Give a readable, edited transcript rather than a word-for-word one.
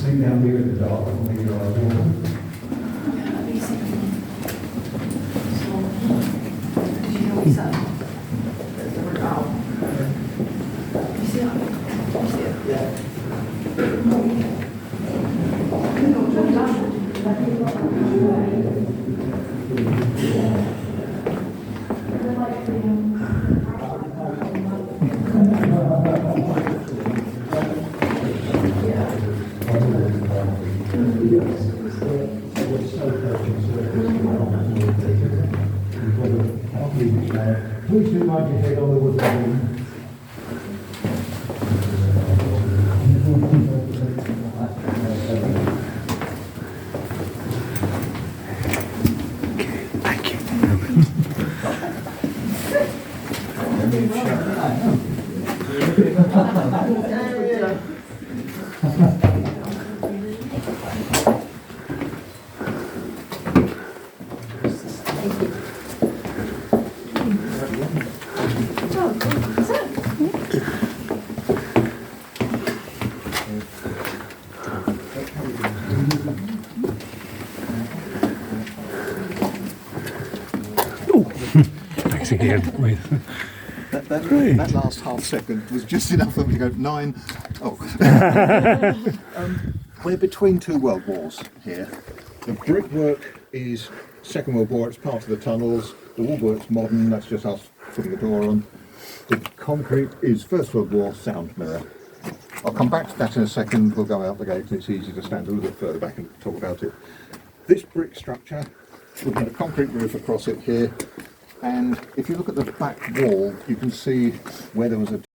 Sit down here in the dark and make your eyes open. Please do mind your head on the wood beam. Thank you. Thanks again. Wait. That last half second was just enough for me to go 9. Oh. We're between two world wars here. The brickwork is Second World War, it's part of the tunnels. The woodwork's modern, that's just us putting the door on. The concrete is First World War sound mirror. I'll come back to that in a second. We'll go out the gate and it's easy to stand a little bit further back and talk about it. This brick structure, we've got a concrete roof across it here. And if you look at the back wall, you can see where there was a